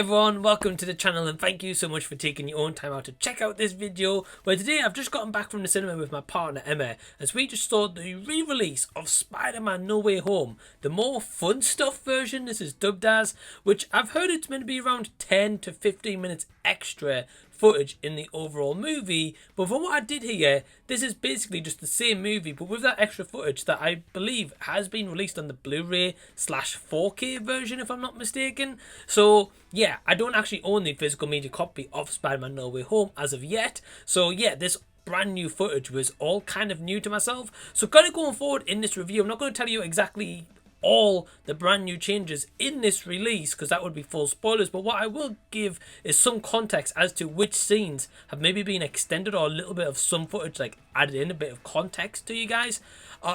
everyone, welcome to the channel and thank you so much for taking your own time out to check out this video, where today I've just gotten back from the cinema with my partner Emma as we just saw the re-release of Spider-Man No Way Home, the more fun stuff version this is dubbed as, which I've heard it's meant to be around 10 to 15 minutes extra footage in the overall movie, but from what I did hear, this is basically just the same movie but with that extra footage that I believe has been released on the Blu-ray / 4K version if I'm not mistaken. So yeah, I don't actually own the physical media copy of Spider-Man No Way Home as of yet, so yeah, this brand new footage was all kind of new to myself. So kind of going forward in this review, I'm not going to tell you exactly all the brand new changes in this release because that would be full spoilers, but what I will give is some context as to which scenes have maybe been extended or a little bit of some footage like added in, a bit of context to you guys.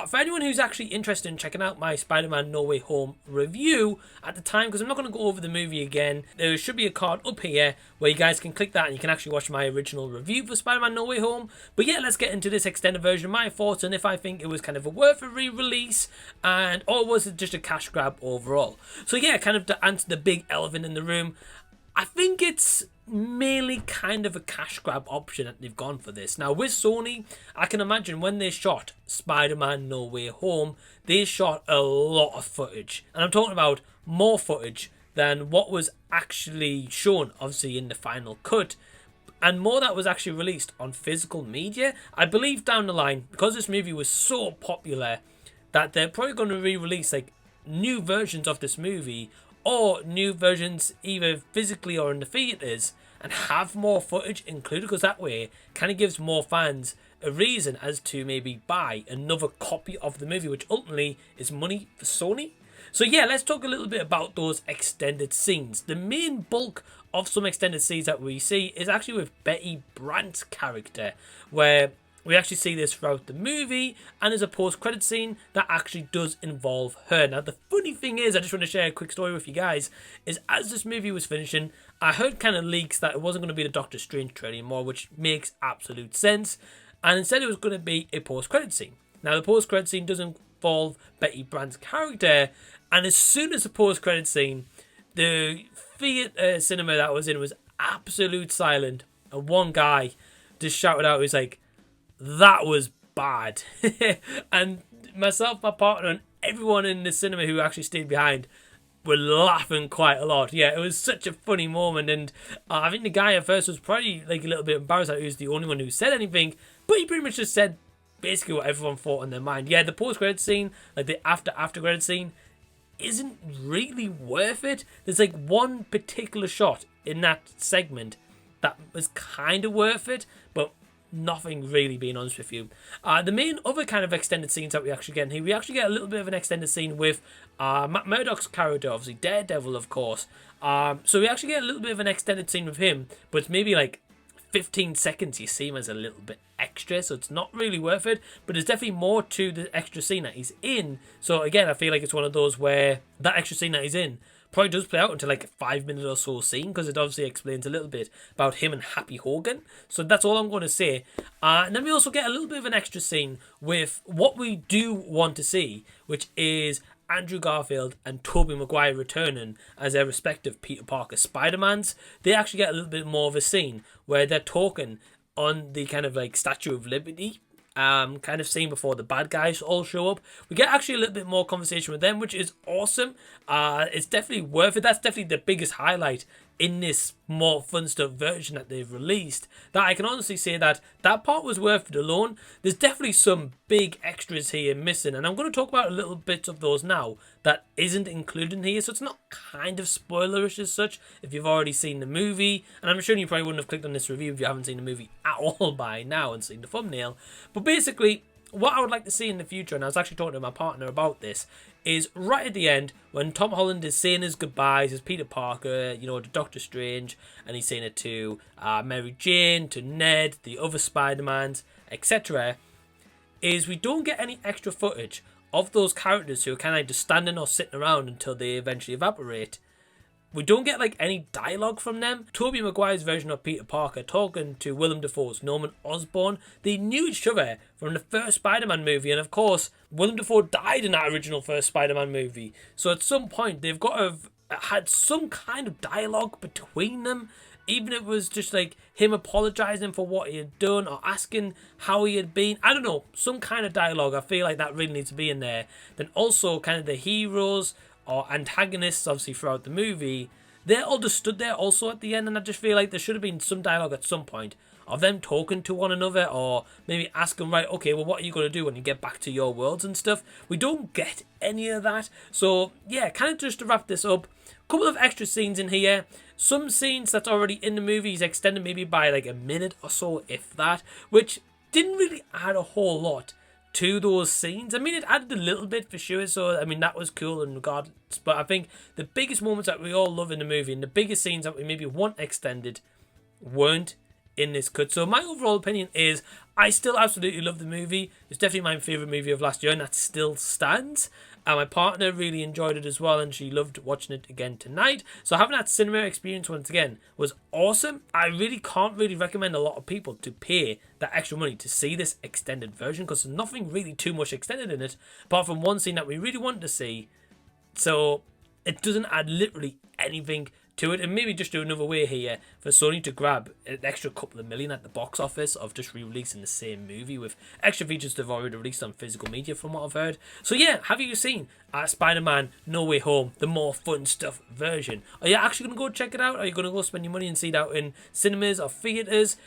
For anyone who's actually interested in checking out my Spider-Man No Way Home review at the time, because I'm not going to go over the movie again, there should be a card up here where you guys can click that and you can actually watch my original review for Spider-Man No Way Home. But yeah, let's get into this extended version, my thoughts, and if I think it was kind of a worth a re-release and or was it just a cash grab overall. So yeah, kind of to answer the big elephant in the room, I think it's mainly kind of a cash grab option that they've gone for this. Now with Sony, I can imagine when they shot Spider-Man No Way Home, they shot a lot of footage, and I'm talking about more footage than what was actually shown obviously in the final cut, and more that was actually released on physical media. I believe down the line, because this movie was so popular, that they're probably going to re-release like new versions of this movie or new versions either physically or in the theaters and have more footage included, because that way kind of gives more fans a reason as to maybe buy another copy of the movie, which ultimately is money for Sony. So yeah, let's talk a little bit about those extended scenes. The main bulk of some extended scenes that we see is actually with Betty Brant's character, where we actually see this throughout the movie, and there's a post-credit scene that actually does involve her. Now, the funny thing is, I just want to share a quick story with you guys, is as this movie was finishing, I heard kind of leaks that it wasn't going to be the Doctor Strange trailer anymore, which makes absolute sense, and instead it was going to be a post-credit scene. Now, the post-credit scene does involve Betty Brant's character, and as soon as the post-credit scene, the theatre cinema that I was in was absolute silent, and one guy just shouted out, he was like, "That was bad." And myself, my partner, and everyone in the cinema who actually stayed behind were laughing quite a lot. Yeah, it was such a funny moment, and I think the guy at first was probably like a little bit embarrassed that he was the only one who said anything, but he pretty much just said basically what everyone thought in their mind. Yeah, the post-credit scene, like the after-credit scene, isn't really worth it. There's like one particular shot in that segment that was kind of worth it, but nothing really, being honest with you. The main other kind of extended scenes that we actually get in here, we actually get a little bit of an extended scene with Matt Murdock's character, obviously Daredevil, of course. So we actually get a little bit of an extended scene with him, but it's maybe like 15 seconds. You see him as a little bit extra, so it's not really worth it, but there's definitely more to the extra scene that he's in. So again, I feel like it's one of those where that extra scene that he's in probably does play out into like a 5-minute or so scene, because it obviously explains a little bit about him and Happy Hogan. So that's all I'm going to say. And then we also get a little bit of an extra scene with what we do want to see, which is Andrew Garfield and Tobey Maguire returning as their respective Peter Parker Spider-Mans. They actually get a little bit more of a scene where they're talking on the kind of like Statue of Liberty kind of scene before the bad guys all show up. We get actually a little bit more conversation with them, which is awesome. It's definitely worth it. That's definitely the biggest highlight in this more fun stuff version that they've released, that I can honestly say that that part was worth it alone. There's definitely some big extras here missing, and I'm going to talk about a little bit of those now that isn't included in here, so it's not kind of spoilerish as such if you've already seen the movie, and I'm sure you probably wouldn't have clicked on this review if you haven't seen the movie at all by now and seen the thumbnail. But basically, what I would like to see in the future, and I was actually talking to my partner about this, is right at the end when Tom Holland is saying his goodbyes as Peter Parker, you know, to Doctor Strange, and he's saying it to Mary Jane, to Ned, the other Spider-Mans, etc., is we don't get any extra footage of those characters who are kind of just standing or sitting around until they eventually evaporate. We don't get like any dialogue from them. Tobey Maguire's version of Peter Parker talking to Willem Dafoe's Norman Osborn. They knew each other from the first Spider-Man movie, and of course, Willem Dafoe died in that original first Spider-Man movie. So at some point, they've got to have had some kind of dialogue between them. Even if it was just like him apologizing for what he had done or asking how he had been. I don't know, some kind of dialogue. I feel like that really needs to be in there. Then also kind of the heroes or antagonists, obviously, throughout the movie. They're all just stood there also at the end, and I just feel like there should have been some dialogue at some point of them talking to one another, or maybe asking, right, okay, well, what are you going to do when you get back to your worlds and stuff? We don't get any of that. So, yeah, kind of just to wrap this up, a couple of extra scenes in here. Some scenes that's already in the movie is extended maybe by like a minute or so, if that, which didn't really add a whole lot to those scenes. I mean, it added a little bit for sure, so I mean, that was cool in regards, but I think the biggest moments that we all love in the movie and the biggest scenes that we maybe want extended weren't in this cut. So my overall opinion is I still absolutely love the movie. It's definitely my favourite movie of last year, and that still stands. And my partner really enjoyed it as well, and she loved watching it again tonight. So having that cinema experience once again was awesome. I really can't really recommend a lot of people to pay that extra money to see this extended version, because there's nothing really too much extended in it, apart from one scene that we really wanted to see. So it doesn't add literally anything to it, and maybe just do another way here for Sony to grab an extra couple of million at the box office of just re-releasing the same movie with extra features they've already released on physical media, from what I've heard. So yeah, have you seen Spider-Man No Way Home, the more fun stuff version? Are you actually going to go check it out? Are you going to go spend your money and see it out in cinemas or theatres?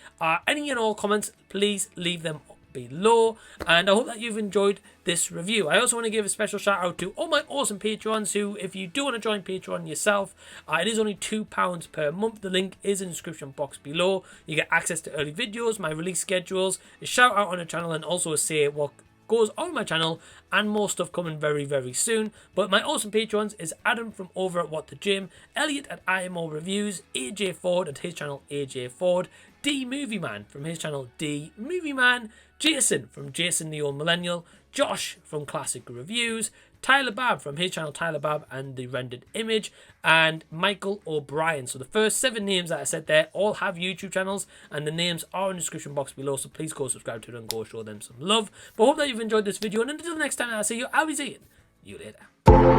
Any and all comments, please leave them below, and I hope that you've enjoyed this review. I also want to give a special shout out to all my awesome patrons who, if you do want to join Patreon yourself, it is only £2 per month. The link is in the description box below. You get access to early videos, my release schedules, a shout out on the channel, and also a say what goes on my channel, and more stuff coming very, very soon. But my awesome patrons is Adam from over at What the Gym, Elliot at IMO Reviews, AJ Ford at his channel AJ Ford, D Movie Man from his channel D Movie Man, Jason from Jason the Old Millennial, Josh from Klassic Reviews, Tyler Babb from his channel Tyler Babb and the Rendered Image, and Michael O'Brien. So the first 7 names that I said there all have YouTube channels, and the names are in the description box below, so please go subscribe to them and go show them some love. But I hope that you've enjoyed this video, and until the next time that I see you, I'll be seeing you later.